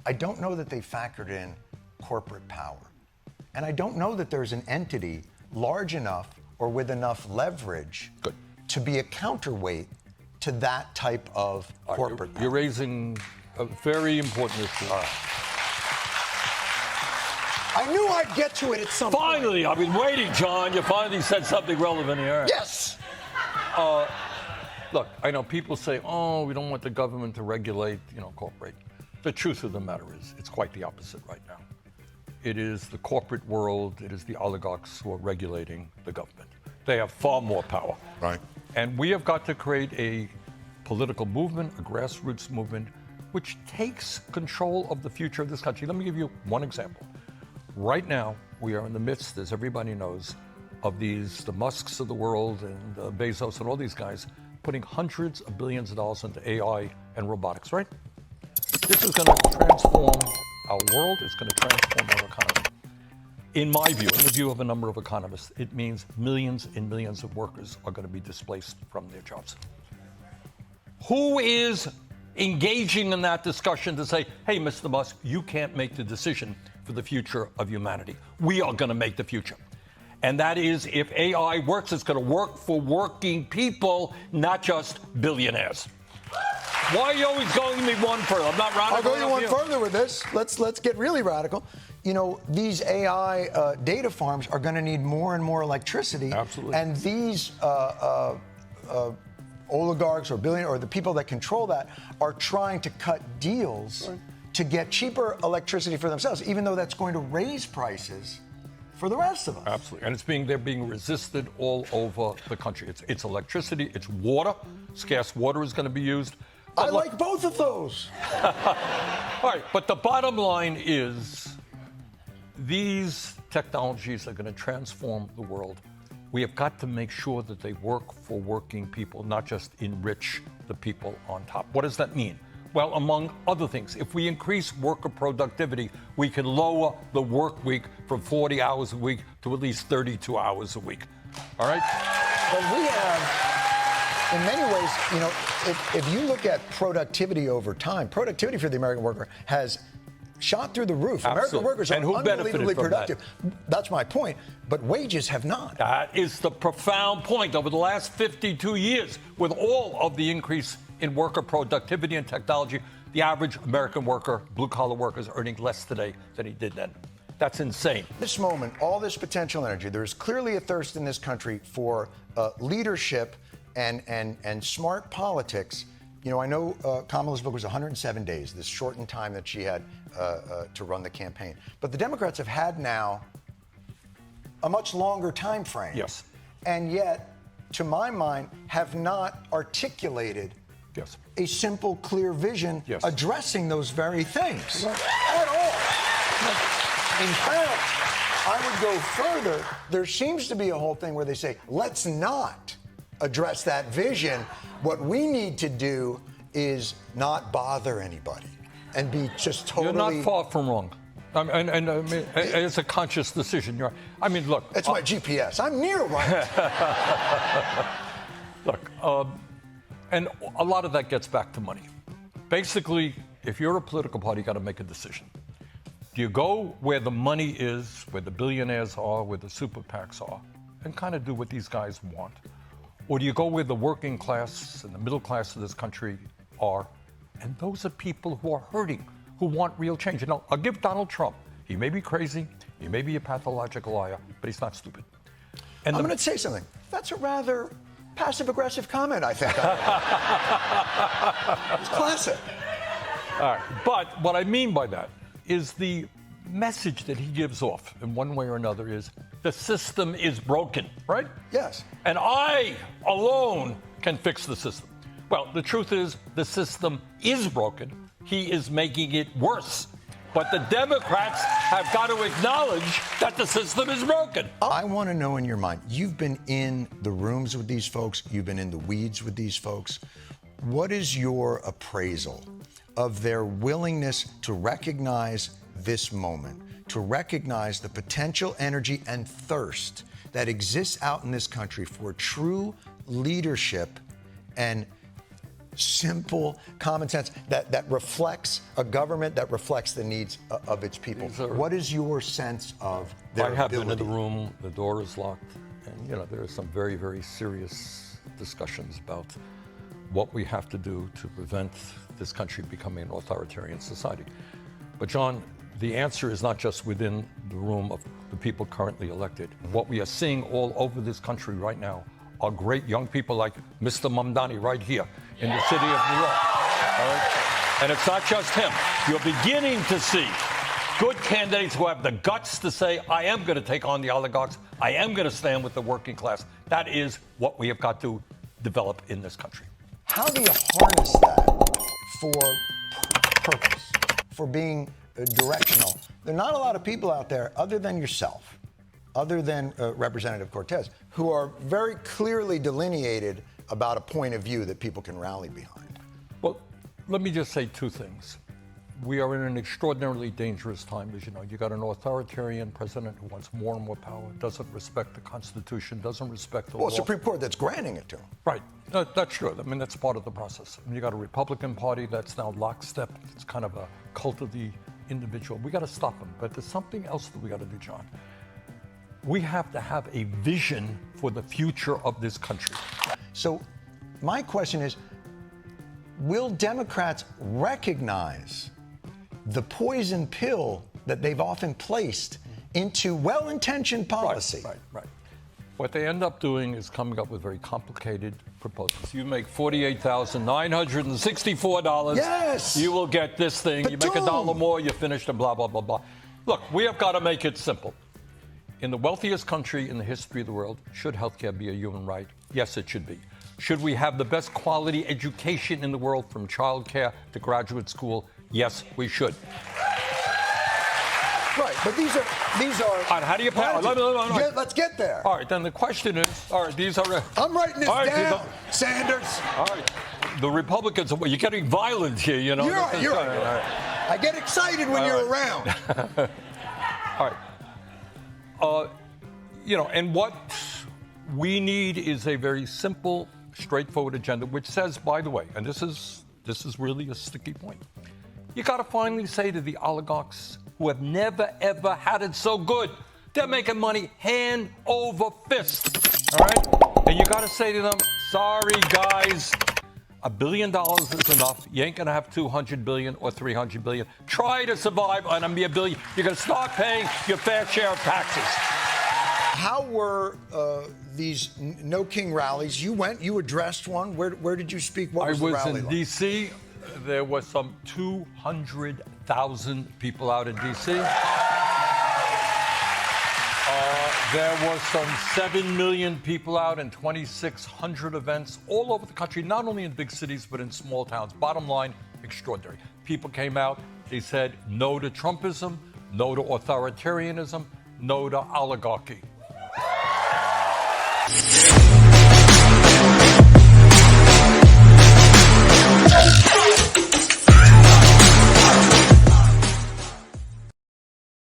I don't know that they factored in corporate power. And I don't know that there's an entity large enough or with enough leverage to be a counterweight to that type of corporate power. You're raising a very important issue. I knew I'd get to it at some point. Finally, I've been waiting, John. You finally said something relevant here. Yes. Look, I know people say, oh, we don't want the government to regulate, corporate. The truth of the matter is, it's quite the opposite right now. It is the corporate world, it is the oligarchs who are regulating the government. They have far more power. Right. And we have got to create a political movement, a grassroots movement, which takes control of the future of this country. Let me give you one example. Right now, we are in the midst, as everybody knows, of the Musks of the world and Bezos and all these guys putting hundreds of billions of dollars into AI and robotics, right? This is going to transform our world. It's going to transform our economy. In my view, in the view of a number of economists, it means millions and millions of workers are going to be displaced from their jobs. Who is engaging in that discussion to say, hey, Mr. Musk, you can't make the decision for the future of humanity. We are going to make the future. And that is, if AI works, it's going to work for working people, not just billionaires. Why are you always going me one further? I'm not radical. I'll go you one further with this. Let's get really radical. These AI data farms are going to need more and more electricity. Absolutely. And these oligarchs or billionaires or the people that control that are trying to cut deals to get cheaper electricity for themselves, even though that's going to raise prices for the rest of us. Absolutely. And they're being resisted all over the country. It's electricity, it's water. Scarce water is going to be used. I like both of those. All right, but the bottom line is these technologies are going to transform the world. We have got to make sure that they work for working people, not just enrich the people on top. What does that mean? Well, among other things, if we increase worker productivity, we can lower the work week from 40 hours a week to at least 32 hours a week. All right? But we have, in many ways, if you look at productivity over time, productivity for the American worker has shot through the roof. Absolutely. American workers are unbelievably productive. That's my point. But wages have not. That is the profound point. Over the last 52 years, with all of the increase in worker productivity and technology, the average American worker, blue-collar worker, is earning less today than he did then. That's insane. This moment, all this potential energy, there's clearly a thirst in this country for leadership and smart politics. I know Kamala's book was 107 days, this shortened time that she had to run the campaign. But the Democrats have had now a much longer time frame. Yes. And yet, to my mind, have not articulated a simple, clear vision addressing those very things at all. In fact, I would go further. There seems to be a whole thing where they say, let's not address that vision. What we need to do is not bother anybody and be just totally... You're not far from wrong. I mean, it's a conscious decision. Look. It's my GPS. I'm near right. Look, and a lot of that gets back to money. Basically, if you're a political party, you got to make a decision. Do you go where the money is, where the billionaires are, where the super PACs are, and kind of do what these guys want? Or do you go where the working class and the middle class of this country are? And those are people who are hurting, who want real change. I'll give Donald Trump. He may be crazy, he may be a pathological liar, but he's not stupid. And I'm going to say something. That's a rather passive-aggressive comment, I think. It's classic. All right. But what I mean by that is the message that he gives off in one way or another is the system is broken, right? Yes. And I alone can fix the system. Well, the truth is the system is broken. He is making it worse. But the Democrats have got to acknowledge that the system is broken. I want to know in your mind, you've been in the rooms with these folks, you've been in the weeds with these folks. What is your appraisal of their willingness to recognize this moment, to recognize the potential energy and thirst that exists out in this country for true leadership and simple common sense that reflects a government that reflects the needs of its people. What is your sense of their ability? I have been in the room, the door is locked, and there are some very, very serious discussions about what we have to do to prevent this country becoming an authoritarian society. But John, the answer is not just within the room of the people currently elected. What we are seeing all over this country right now are great young people like Mr. Mamdani right here in the city of New York. All right? And it's not just him. You're beginning to see good candidates who have the guts to say, I am going to take on the oligarchs. I am going to stand with the working class. That is what we have got to develop in this country. How do you harness that for purpose, for being directional? There are not a lot of people out there, other than yourself, other than Representative Cortez, who are very clearly delineated about a point of view that people can rally behind. Well, let me just say two things. We are in an extraordinarily dangerous time, as you know. You got an authoritarian president who wants more and more power, doesn't respect the Constitution, doesn't respect the law. Well, Supreme Court that's granting it to him. Right. That's true. I mean, that's part of the process. I mean, you got a Republican Party that's now lockstep. It's kind of a cult of the individual. We got to stop them. But there's something else that we got to do, John. We have to have a vision for the future of this country. So my question is, will Democrats recognize the poison pill that they've often placed into well-intentioned policy? Right. What they end up doing is coming up with very complicated proposals. You make $48,964. Yes. You will get this thing. You make $1 more, you finish and blah, blah, blah, blah. Look, we have got to make it simple. In the wealthiest country in the history of the world, should healthcare be a human right? Yes, it should be. Should we have the best quality education in the world from childcare to graduate school? Yes, we should. Right, but these are. All right, how do you pass? Let's get there. All right, then the question is, all right, these are. I'm writing this down, Sanders. All right, the Republicans. Well, you're getting violent here, you know. You're right. All right. I get excited when you're around. All right. And what we need is a very simple, straightforward agenda, which says, by the way, and this is really a sticky point. You got to finally say to the oligarchs who have never, ever had it so good, they're making money hand over fist. All right? And you got to say to them, sorry, guys, $1 billion is enough. You ain't going to have 200 billion or 300 billion. Try to survive on $1 billion. You're going to start paying your fair share of taxes. How were these No King rallies? You went, you addressed one. Where did you speak? What was the rally like? I was in D.C. There was some 200,000 people out in D.C. There was some 7 million people out in 2,600 events all over the country, not only in big cities, but in small towns. Bottom line, extraordinary. People came out. They said no to Trumpism, no to authoritarianism, no to oligarchy.